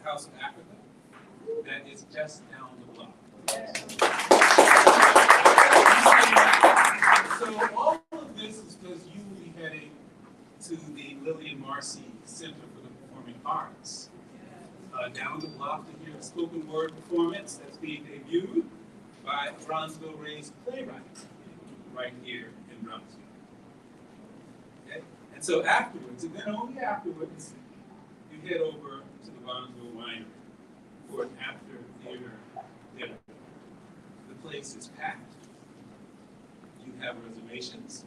House of Africa that is just down the block. So all of this is because you will be heading to the Lillian Marcy Center for the Performing Arts. Down the block to hear a spoken word performance that's being debuted by a Bronzeville raised playwright right here in Bronzeville. Okay? And so afterwards, and then only afterwards, you head over to the Bronzeville Winery for an after theater dinner. The place is packed. You have reservations.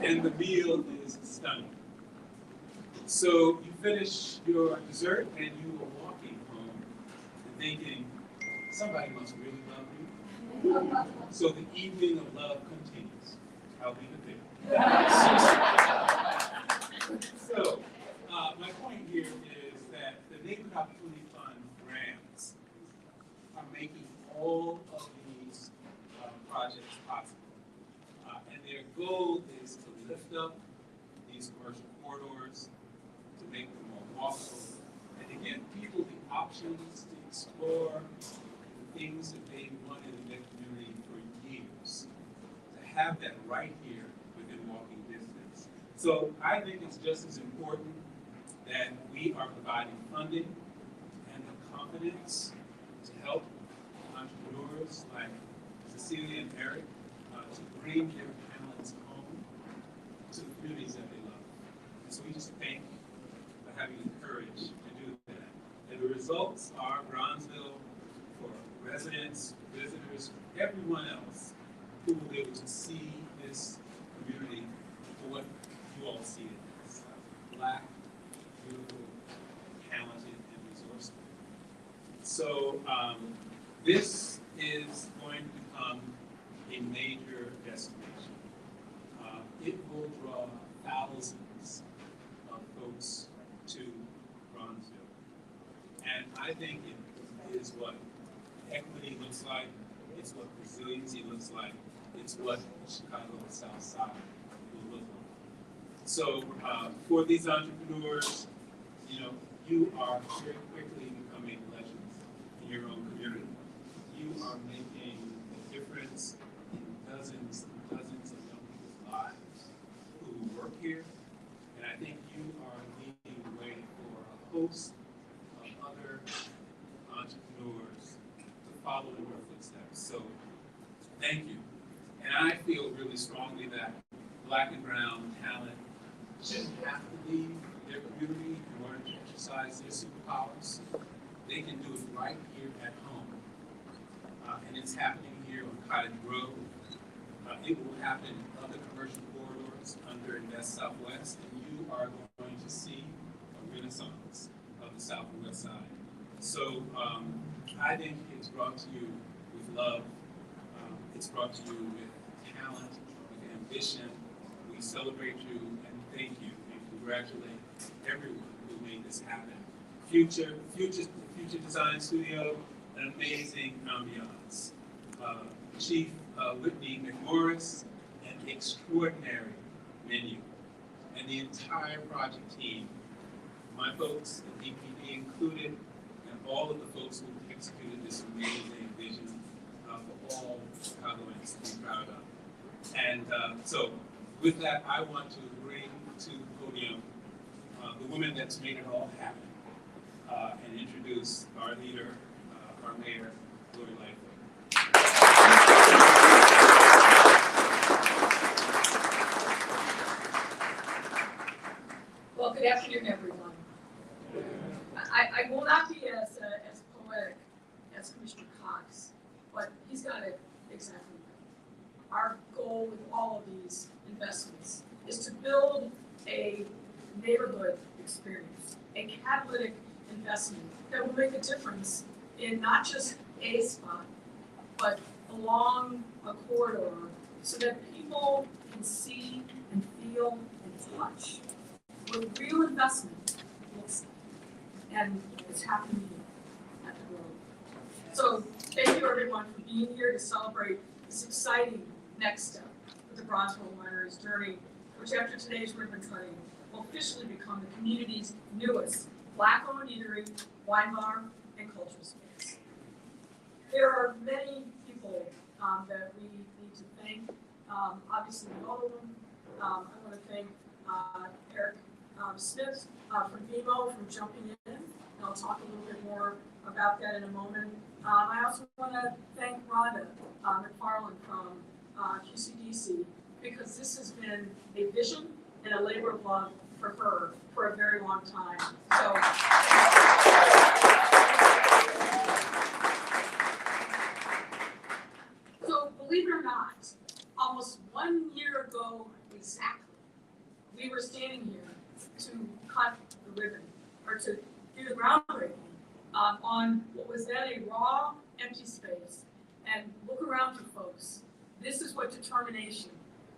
And the meal is stunning. So you finish your dessert and you are walking home and thinking, somebody must really love you. So the evening of love continues. I'll leave it there. So my point here is that the Neighborhood Opportunity Fund grants are making all of these projects possible. And their goal is to lift up these commercial corridors, to make them more walkable, and to give people the options to explore the things that they wanted in their community for years, to have that right here within walking distance. So I think it's just as important that we are providing funding and the confidence to help entrepreneurs like Cecilia and Eric to bring their talents home to the communities that they love. And so we just thank you for having the courage to do that. And the results are Bronzeville for residents, visitors, everyone else who will be able to see this community for what you all see it as. Black, beautiful, talented, and resourceful. So this is going to become a major destination. It will draw thousands of folks to Bronzeville. And I think it is what equity looks like, it's what resiliency looks like, it's what Chicago South Side will look like. So for these entrepreneurs, you are very quickly becoming legends in your own community. You are making a difference in dozens and dozens of young people's lives who work here. And I think you are leading the way for a host of other entrepreneurs to follow in your footsteps. So thank you. And I feel really strongly that Black and brown talent shouldn't have to leave their community in order to exercise their superpowers. They can do it right here at home. And it's happening here on Cottage Grove. It will happen in other commercial corridors under Invest Southwest, and you are going to see a renaissance of the South and West Side. So I think it's brought to you with love. It's brought to you with talent, with ambition. We celebrate you and thank you and congratulate everyone who made this happen. Future Design Studio, an amazing ambiance. Chief Whitney McMorris, an extraordinary menu. And the entire project team, my folks, the DPD included, and all of the folks who executed this amazing vision for all Chicagoans to be proud of. And so with that, I want to bring to the podium the woman that's made it all happen and introduce our leader, our mayor, Lori Lightfoot. Well, good afternoon, everyone. I will not be as poetic as Commissioner Cox, but he's got it exactly right. Our goal with all of these investments is to build a neighborhood experience, a catalytic investment that will make a difference in not just a spot, but along a corridor so that people can see and feel and touch what real investment looks like. And it's happening at the Grove. So thank you everyone for being here to celebrate this exciting next step with the Bronzeville Winery's journey, which after today's ribbon cutting will officially become the community's newest Black-owned eatery, wine bar, and cultural space. There are many people that we need to thank. Obviously, all of them. I want to thank Eric Smith from BMO for jumping in. And I'll talk a little bit more about that in a moment. I also want to thank Rhonda McFarland from QCDC, because this has been a vision and a labor of love for her for a very long time. So believe it or not, almost 1 year ago exactly, we were standing here to cut the ribbon, or to do the groundbreaking on what was then a raw, empty space. And look around you, folks. This is what determination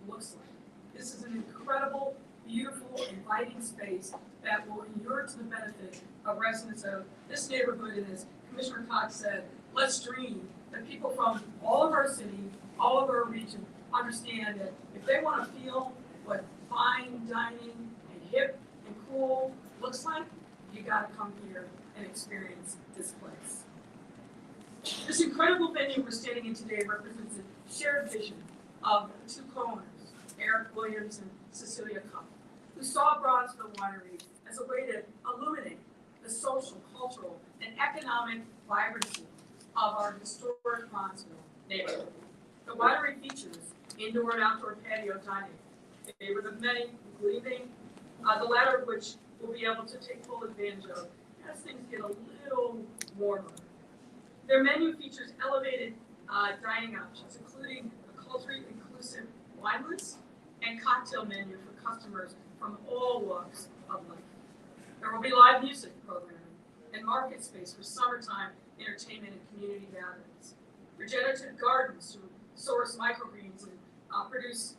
looks like. This is an incredible, beautiful, inviting space that will endure to the benefit of residents of this neighborhood. And as Commissioner Cox said, let's dream that people from all of our city, all of our region, understand that if they want to feel what fine dining and hip and cool looks like, you got to come here and experience this place. This incredible venue we're standing in today represents a shared vision of two co-owners, Eric Williams and Cecilia Cup, who saw Bronzeville Winery as a way to illuminate the social, cultural, and economic vibrancy of our historic Bronzeville neighborhood. The winery features indoor and outdoor patio dining, a favorite of many, including the latter of which we'll be able to take full advantage of as things get a little warmer. Their menu features elevated dining options, including a culturally inclusive wine list and cocktail menu for customers from all walks of life. There will be live music programming and market space for summertime entertainment and community gatherings. Regenerative gardens to source microgreens and produce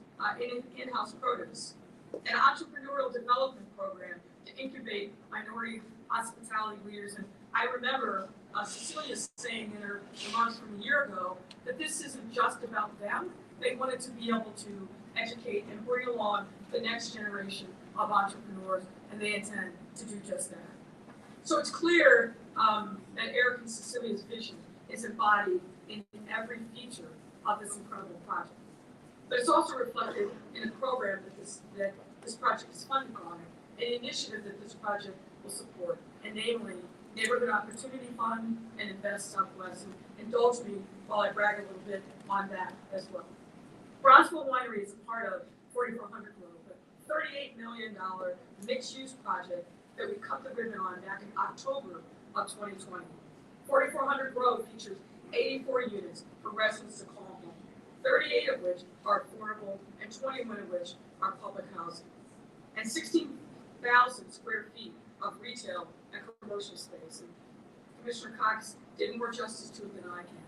in-house produce. An entrepreneurial development program to incubate minority hospitality leaders. And I remember Cecilia saying in her remarks from a year ago that this isn't just about them. They wanted to be able to educate and bring along the next generation of entrepreneurs, and they intend to do just that. So it's clear that Eric and Cecilia's vision is embodied in every feature of this incredible project. But it's also reflected in the program that this project is funded by, an initiative that this project will support, and namely Neighborhood Opportunity Fund and Invest Southwest. And indulge me while I brag a little bit on that as well. Bronzeville Winery is a part of 4400 Grove, a $38 million mixed-use project that we cut the ribbon on back in October of 2020. 4400 Grove features 84 units for residents to call home, 38 of which are affordable and 21 of which are public housing, and 16,000 square feet of retail and commercial space. And Commissioner Cox did more justice to it than I can.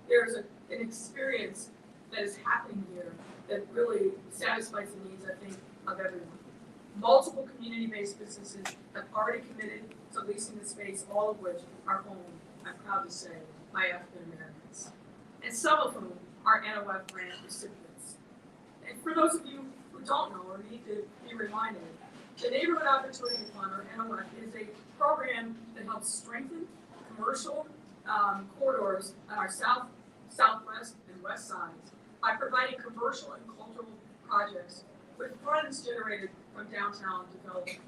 There's an experience that is happening here that really satisfies the needs, I think, of everyone. Multiple community-based businesses have already committed to leasing the space, all of which are owned, I'm proud to say, by African Americans. And some of whom are NOF grant recipients. And for those of you who don't know or need to be reminded, the Neighborhood Opportunity Fund, or NOF, is a program that helps strengthen commercial corridors on our south, southwest, and west sides by providing commercial and cultural projects with funds generated from downtown development.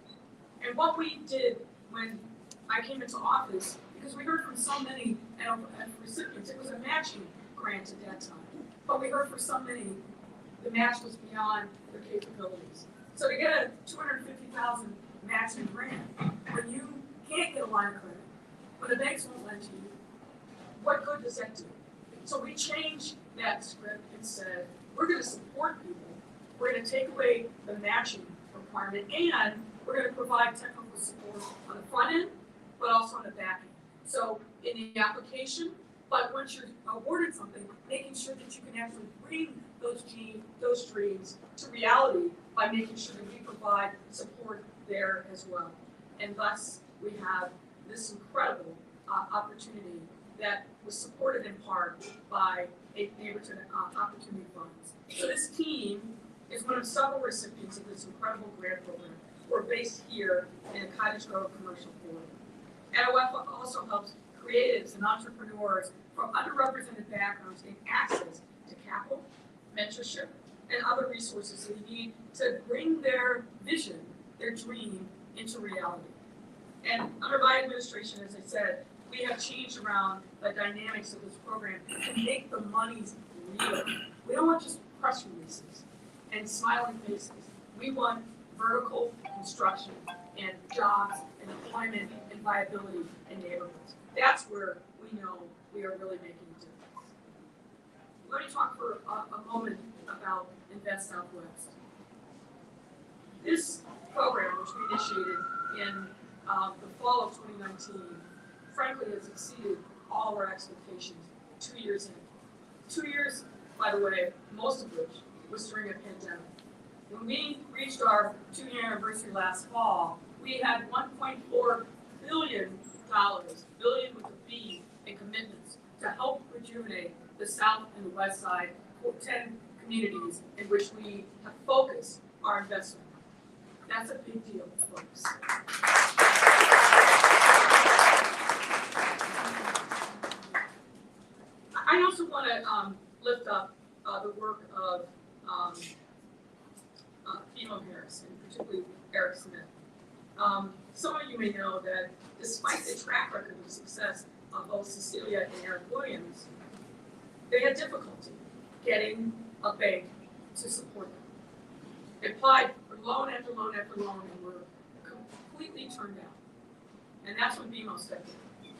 And what we did when I came into office, because we heard from so many recipients, it was a matching grant at that time, but we heard from so many, the match was beyond their capabilities. So to get a $250,000 matching grant, when you can't get a line of credit, when the banks won't lend to you, what good does that do? So we changed that script and said, we're going to support people. We're going to take away the matching requirement, and we're going to provide technical support on the front end, but also on the back end. So in the application, but once you're awarded something, making sure that you can actually bring those dreams to reality by making sure that we provide support there as well. And thus, we have this incredible opportunity that was supported in part by a Neighborhood Opportunity Funds. So this team is one of several recipients of this incredible grant program who are based here in the Cottage Grove commercial corridor. NOF also helps creatives and entrepreneurs from underrepresented backgrounds gain access to capital, mentorship, and other resources they need to bring their vision, their dream, into reality. And under my administration, as I said, we have changed around the dynamics of this program to make the monies real. We don't want just press releases and smiling faces. We want vertical construction and jobs and employment and viability in neighborhoods. That's where we know we are really making a difference. Let me talk for a moment about Invest Southwest. This program, which we initiated in the fall of 2019, frankly has exceeded all of our expectations 2 years in. 2 years, by the way, most of which was during a pandemic. When we reached our 2-year anniversary last fall, we had $1.4 billion, billion with a B, in commitments to help rejuvenate the South and the West Side, 10 communities in which we have focused our investment. That's a big deal, folks. I also want to lift up the work of Fimo Harris, and particularly Eric Smith. Some of you may know that despite the track record of success of both Cecilia and Eric Williams, they had difficulty getting a bank to support them. They applied for loan after loan after loan and were completely turned down. And that's when BMO stepped in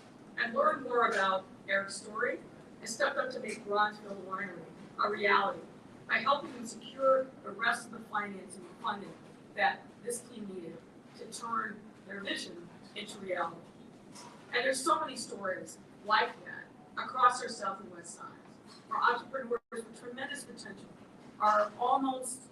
and learned more about Eric's story and stepped up to make Bronzeville Winery a reality by helping them secure the rest of the financing and funding that this team needed to turn their vision into reality. And there's so many stories like that across our South and West sides, where entrepreneurs with tremendous potential are almost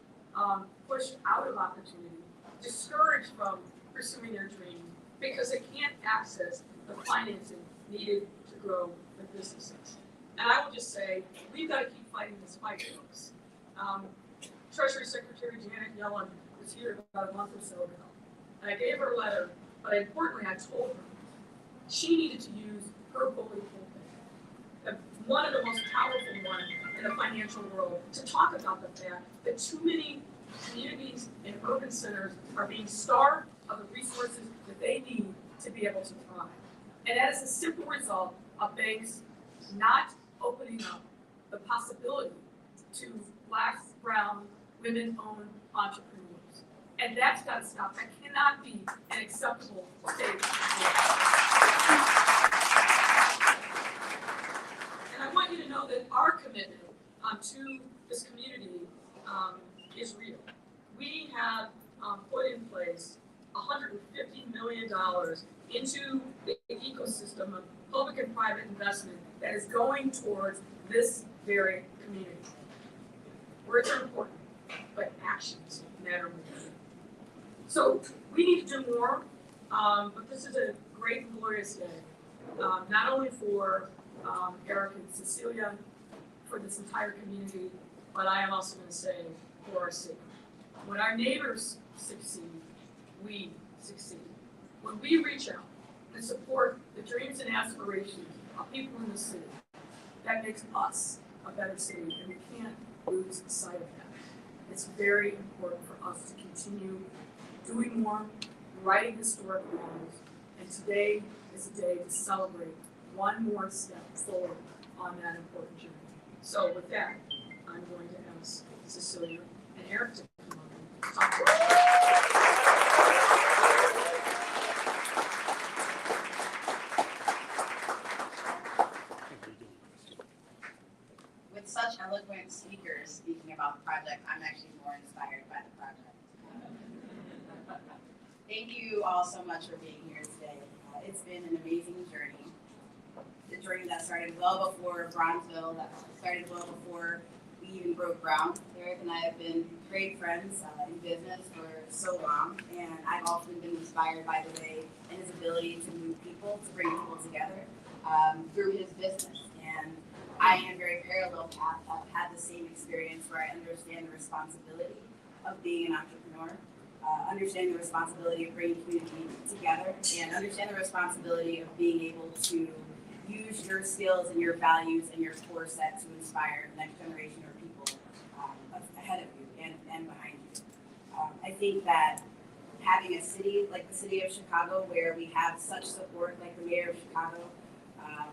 pushed out of opportunity, discouraged from pursuing their dreams because they can't access the financing needed to grow their businesses. And I will just say, we've got to keep fighting this fight, folks. Treasury Secretary Janet Yellen was here about a month or so ago, and I gave her a letter, but importantly, I told her she needed to use her bully pulpit, one of the most powerful ones in the financial world, to talk about the fact that too many communities and urban centers are being starved of the resources that they need to be able to thrive. And that is a simple result of banks not opening up the possibility to Black, brown, women-owned entrepreneurs. And that's got to stop. That cannot be an acceptable state of affairs. And I want you to know that our commitment to this community is real. We have put in place $150 million into the ecosystem of public and private investment that is going towards this very community. Words are important, but actions matter more. So we need to do more, but this is a great and glorious day, not only for Eric and Cecilia, for this entire community, but I am also going to say for our city. When our neighbors succeed, we succeed. When we reach out and support the dreams and aspirations of people in the city, that makes us a better city, and we can't lose sight of that. It's very important for us to continue doing more, writing historic wrongs, and today is a day to celebrate one more step forward on that important journey. So with that, I'm going to ask Cecilia and Eric to come up and talk to us. With such eloquent speakers speaking about the project, I'm actually more inspired by the project. Thank you all so much for being here today. It's been an amazing journey. The journey that started well before Bronzeville, that started well before we even broke ground. Eric and I have been great friends in business for so long, and I've often been inspired by the way and his ability to move people, to bring people together through his business. And I, in a very parallel path, have had the same experience where I understand the responsibility of being an entrepreneur. understand the responsibility of bringing community together, and understand the responsibility of being able to use your skills and your values and your core set to inspire the next generation of people ahead of you and behind you. I think that having a city like the city of Chicago, where we have such support, like the mayor of Chicago,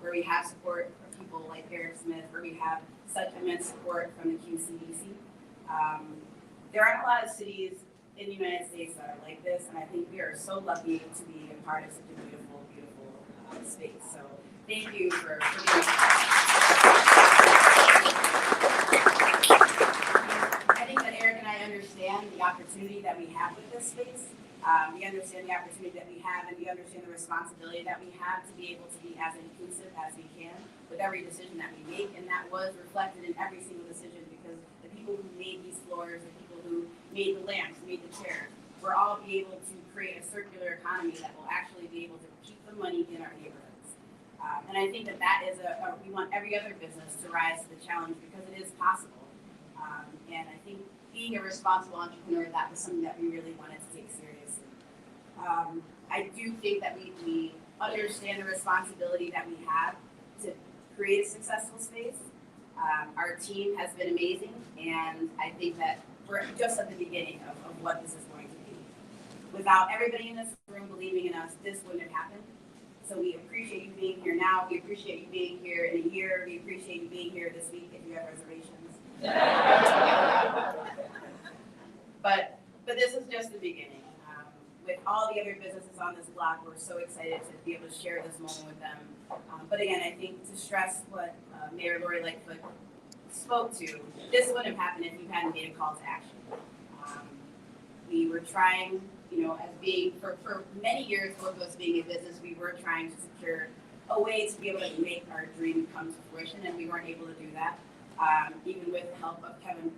where we have support from people like Eric Smith, where we have such immense support from the QCDC. There aren't a lot of cities in the United States that are like this, and I think we are so lucky to be a part of such a beautiful, beautiful space. So thank you for being I think that Eric and I understand the opportunity that we have with this space. We understand the opportunity that we have, and we understand the responsibility that we have to be able to be as inclusive as we can with every decision that we make, and that was reflected in every single decision, because the people who made these floors, the people who made the lamps, made the chairs, we're all be able to create a circular economy that will actually be able to keep the money in our neighborhoods. And I think that is we want every other business to rise to the challenge, because it is possible. And I think being a responsible entrepreneur, that was something that we really wanted to take seriously. I do think that we understand the responsibility that we have to create a successful space. Our team has been amazing, and I think that we're just at the beginning of what this is going to be. Without everybody in this room believing in us, this wouldn't have happened. So we appreciate you being here now. We appreciate you being here in a year. We appreciate you being here this week if you have reservations. But this is just the beginning. With all the other businesses on this block, we're so excited to be able to share this moment with them. But again, I think to stress what Mayor Lori Lightfoot spoke to, this wouldn't have happened if you hadn't made a call to action. We were trying, as being, for many years, both of us being in business, we were trying to secure a way to be able to make our dream come to fruition, and we weren't able to do that. Even with the help of Kevin,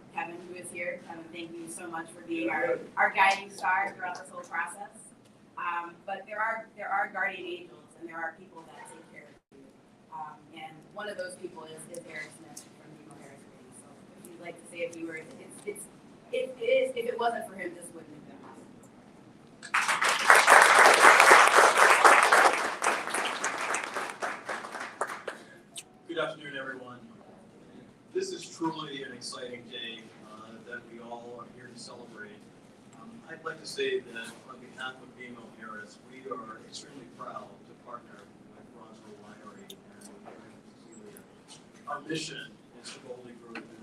who is here. Kevin, thank you so much for being our guiding star throughout this whole process. But there are guardian angels, and there are people that take care of you. And one of those people is Eric Smith from BMO Harris. So if you'd like to say a few words, if it wasn't for him, this wouldn't have been possible. Good afternoon, everyone. This is truly an exciting day that we all are here to celebrate. I'd like to say that on behalf of BMO Harris, we are extremely proud to partner with Bronzeville Winery and with Cecilia. Our mission is to boldly grow good in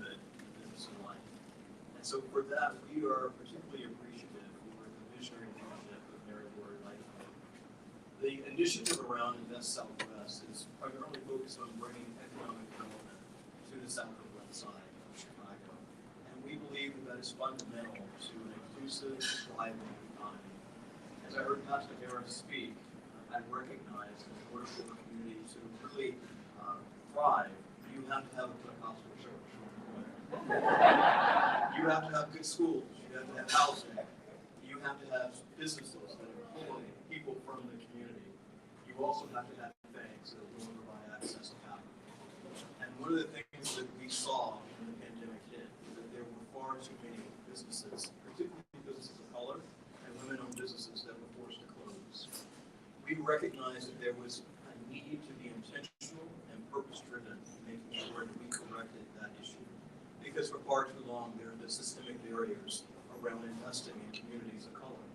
business and life. And so for that, we are particularly appreciative for the visionary leadership of Mayor Lori Lightfoot. The initiative around Invest Southwest is primarily focused on bringing economic development to the southwest side of Chicago. And we believe that is fundamental to an inclusive, thriving economy. As I heard Pastor Harris speak, I recognize that in order for the community to really thrive, you have to have a Pentecostal church. You have to have good schools. You have to have housing. You have to have businesses that employ people from the community. You also have to have banks that will provide access to capital. And one of the things that we saw when the pandemic hit was that there were far too many businesses, particularly businesses of color and women-owned businesses, that were forced to close. We recognized that there was a need to be intentional and purpose-driven in making sure that we corrected that issue. Because for far too long, there have been systemic barriers around investing in communities of color.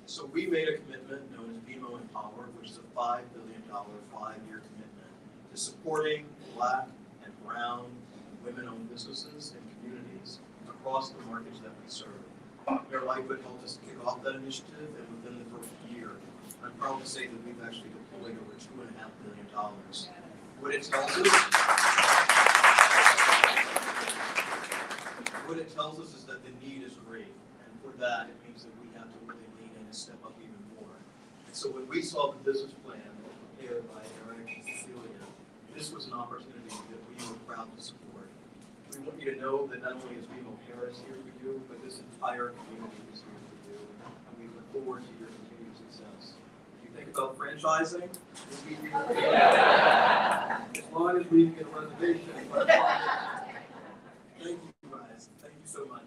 So we made a commitment known as BMO Empower, which is a $5 billion 5-year commitment to supporting Black and brown women-owned businesses and communities across the markets that we serve. Mayor Lightfoot helped us kick off that initiative, and within the first year, I'm proud to say that we've actually deployed over $2.5 billion. What it tells us is that the need is great, and for that, it means that we have to really lean in and step up even more. And so when we saw the business plan prepared by Eric and Cecilia, this was an opportunity that we were proud to support. We want you to know that not only is BMO Harris here for you, but this entire community is here for you, and we look forward to your continued success. If you think about franchising, we'll be here for you. As long as we can get a reservation. Thank you, guys. Thank you so much.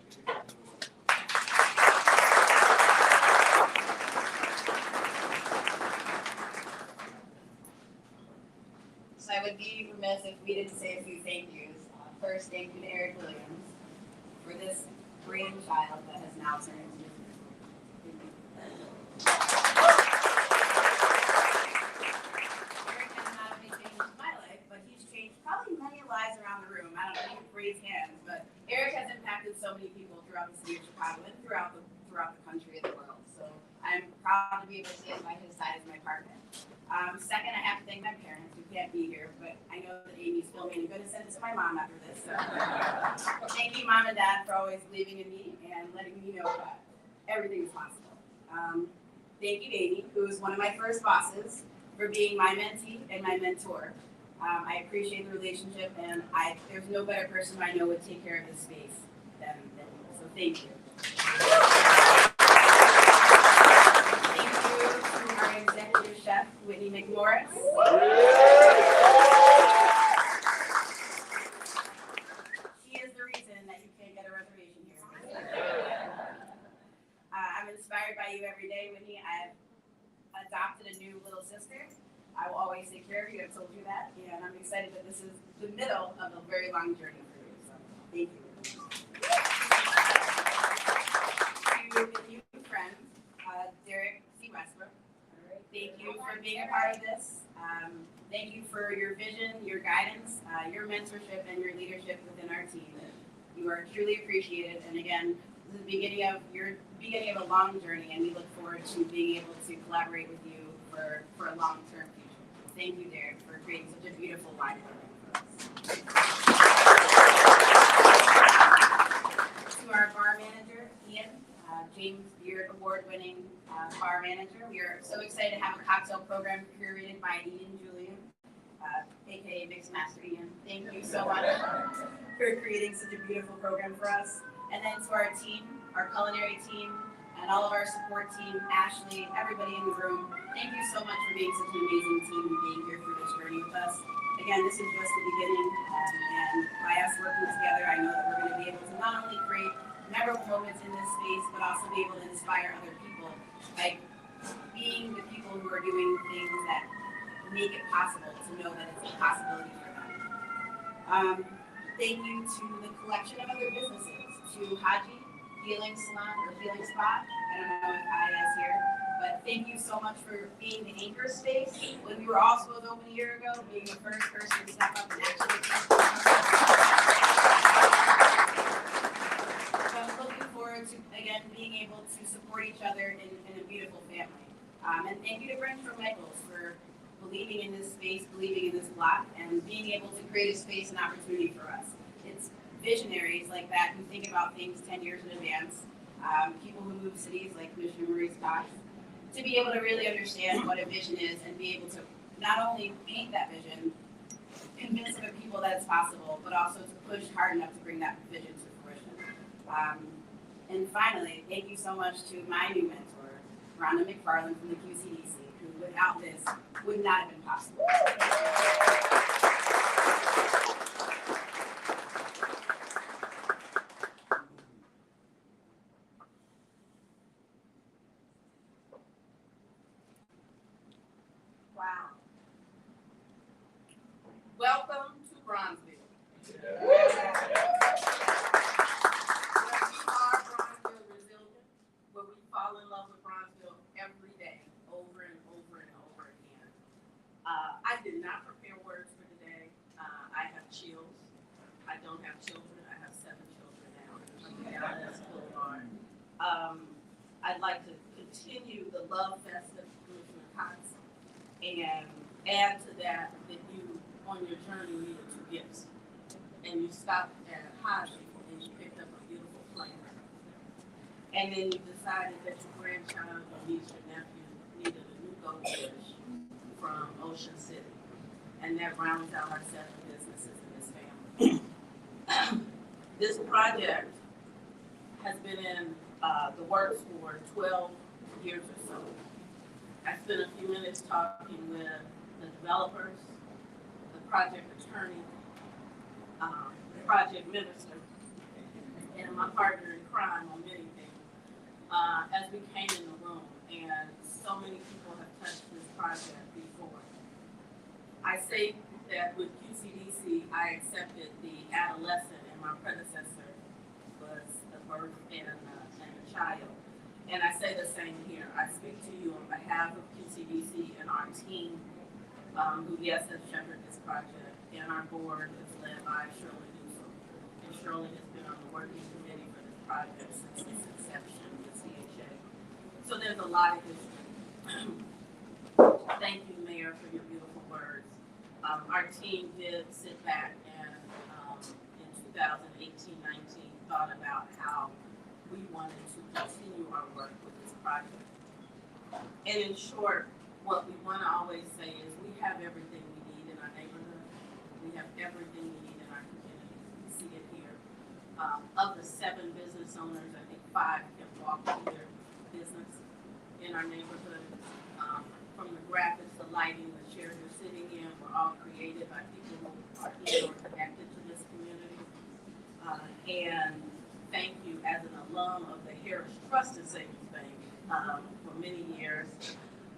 I would be remiss if we didn't say a few thank yous. First, thank you to Eric Williams for this brainchild that has now turned into Eric has not only changed my life, but he's changed probably many lives around the room. I don't know if you can raise hands, but Eric has impacted so many people throughout the city of Chicago and throughout the country and the world. So I'm proud to be able to stand by his side as my partner. Second, I have to thank my parents who can't be here, but I know that Amy's filming. I'm going to send it to my mom after this. So. Thank you, Mom and Dad, for always believing in me and letting me know that everything is possible. Thank you, Amy, who is one of my first bosses, for being my mentee and my mentor. I appreciate the relationship, and there's no better person I know would take care of this space than you. So thank you. Thank you to our executive chef, Whitney McMorris. She is the reason that you can't get a reservation here. I'm inspired by you every day, Whitney. I've adopted a new little sister. I will always take care of you. I've told you that. And I'm excited that this is the middle of a very long journey for you. So thank you. To the new friends, Derek C. Westbrook. Thank you for being a part of this. Thank you for your vision, your guidance, your mentorship, and your leadership within our team. You are truly appreciated. And again, this is the beginning of a long journey, and we look forward to being able to collaborate with you for a long-term future. Thank you, Derek, for creating such a beautiful wine program for us. To our bar manager, Ian, James Beard Award-winning bar manager. We are so excited to have a cocktail program curated by Ian Julian, aka Mixmaster Ian. Thank you so much for creating such a beautiful program for us. And then to our team, our culinary team, and all of our support team, Ashley, everybody in the room, thank you so much for being such an amazing team and being here through this journey with us. Again, this is just the beginning, and by us working together, I know that we're going to be able to not only create memorable moments in this space, but also be able to inspire other people by being the people who are doing things that make it possible to know that it's a possibility for them. Thank you to the collection of other businesses, to Haji Healing Salon or Healing Spot. I don't know if I is here, but thank you so much for being the anchor space. When we were all supposed to open a year ago, being the first person to step up and actually So I'm looking forward to, again, being able to support each other in a beautiful family. And thank you to Brent from Michaels for believing in this space, believing in this block, and being able to create a space and opportunity for us. It's visionaries like that who think about things 10 years in advance, people who move cities like Commissioner Maurice Cox, to be able to really understand what a vision is and be able to not only paint that vision, convince other people that it's possible, but also to push hard enough to bring that vision to fruition. And finally, thank you so much to my new mentor, Rhonda McFarland from the QCDC, who without this would not have been possible. Wow. Welcome to Bronzeville. Yeah. We are Bronzeville resilient, where we fall in love with Bronzeville every day, over and over and over again. I did not prepare words for today. I have chills. I don't have children. I have 7 children now. That's Boulevard. I'd like to continue the love fest of Commissioner Cox and add to that you, on your journey, needed 2 gifts. And you stopped at Haji and you picked up a beautiful plant. And then you decided that your grandchild or niece or nephew needed a new goldfish from Ocean City. And that rounds out our 7 businesses in this family. This project has been in the works for 12 years or so. I spent a few minutes talking with the developers, the project attorney, the project minister, and my partner in crime on many things, as we came in the room, and so many people have touched this project before. I say that with QCDC, I accepted the adolescent, and my predecessor was the birth and a child. And I say the same here. I speak to you on behalf of QCDC and our team, who, yes, has shepherded this project, and our board is led by Shirley Newsom. And Shirley has been on the working committee for this project since its inception with CHA. So there's a lot of history. Thank you, Mayor, for your beautiful words. Our team did sit back and in 2018-19 thought about how we wanted to continue our work with this project. And in short, what we want to always say is we have everything we need in our neighborhood. We have everything we need in our community. We see it here. Of the 7 business owners, I think 5 can walk through their business in our neighborhood. From the graphics, the lighting, the chairs you're sitting in, were all created by people who are in or connected to this community. And thank you as an alum of the Harris Trust and Savings Bank for many years.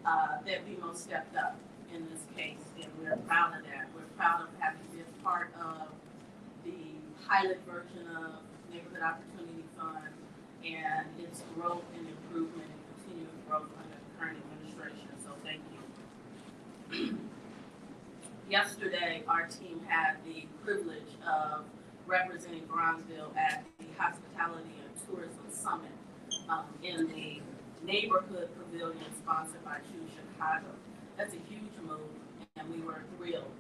That BMO stepped up in this case, and we're proud of that. We're proud of having been part of the pilot version of Neighborhood Opportunity Fund and its growth and improvement and continued growth under the current administration. So thank you. Yesterday, our team had the privilege of representing Bronzeville at the Hospitality and Tourism Summit in the neighborhood pavilion sponsored by Choose Chicago. That's a huge move, and we were thrilled.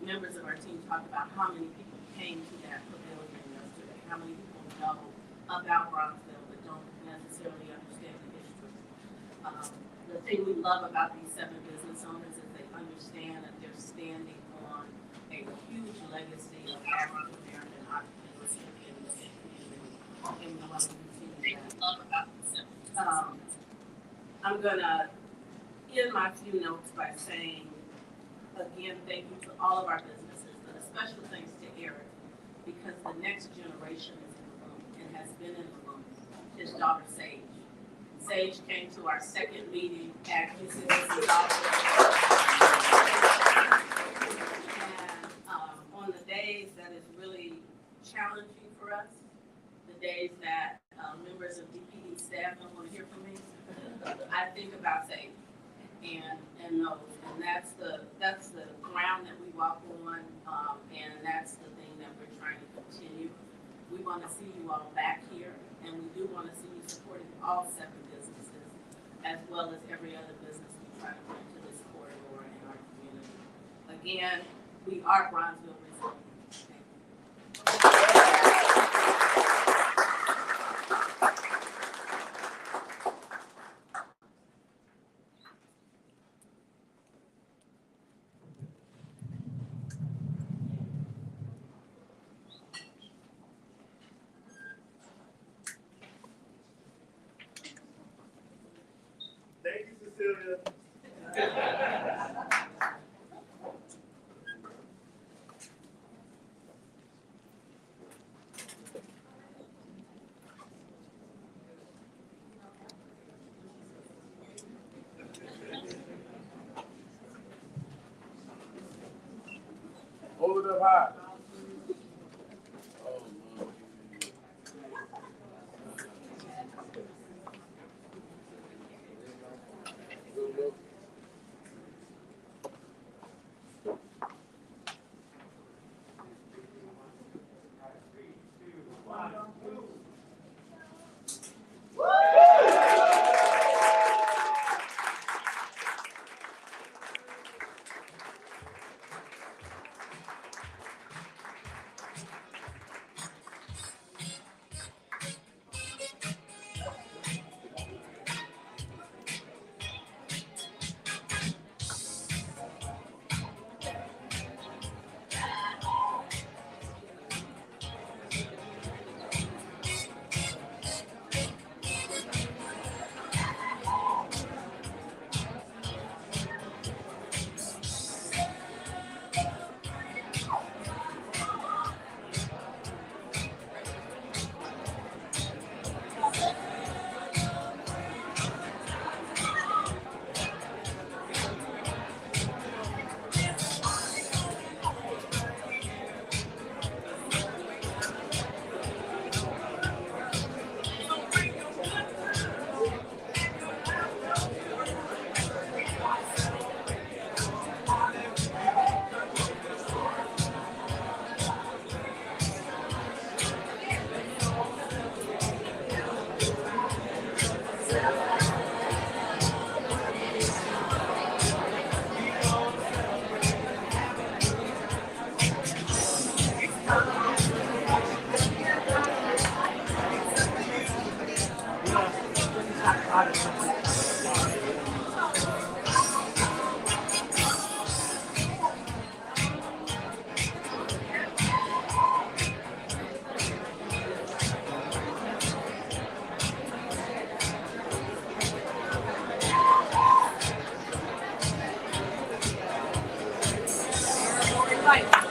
Members of our team talked about how many people came to that pavilion yesterday, how many people know about Bronzeville but don't necessarily understand the history. The thing we love about these 7 business owners is they understand that they're standing on a huge legacy of African American entrepreneurs in this community, and we want to continue that. I'm gonna end my few notes by saying, again, thank you to all of our businesses, and a special thanks to Eric, because the next generation is in the room and has been in the room. His daughter, Sage. Sage came to our 2nd meeting at QCDC's office. And on the days that is really challenging for us, the days that members of DPD staff don't want to hear from me, I think about Sage and those, and that's the ground that we walk on, and that's the thing that we're trying to continue. We want to see you all back here, and we do want to see you supporting all 7 businesses, as well as every other business we try to bring to this corridor in our community. Again, we are Bronzeville Resilient. Thank you, Cecilia. Hold it up high. Oh, Lord. Good look. right.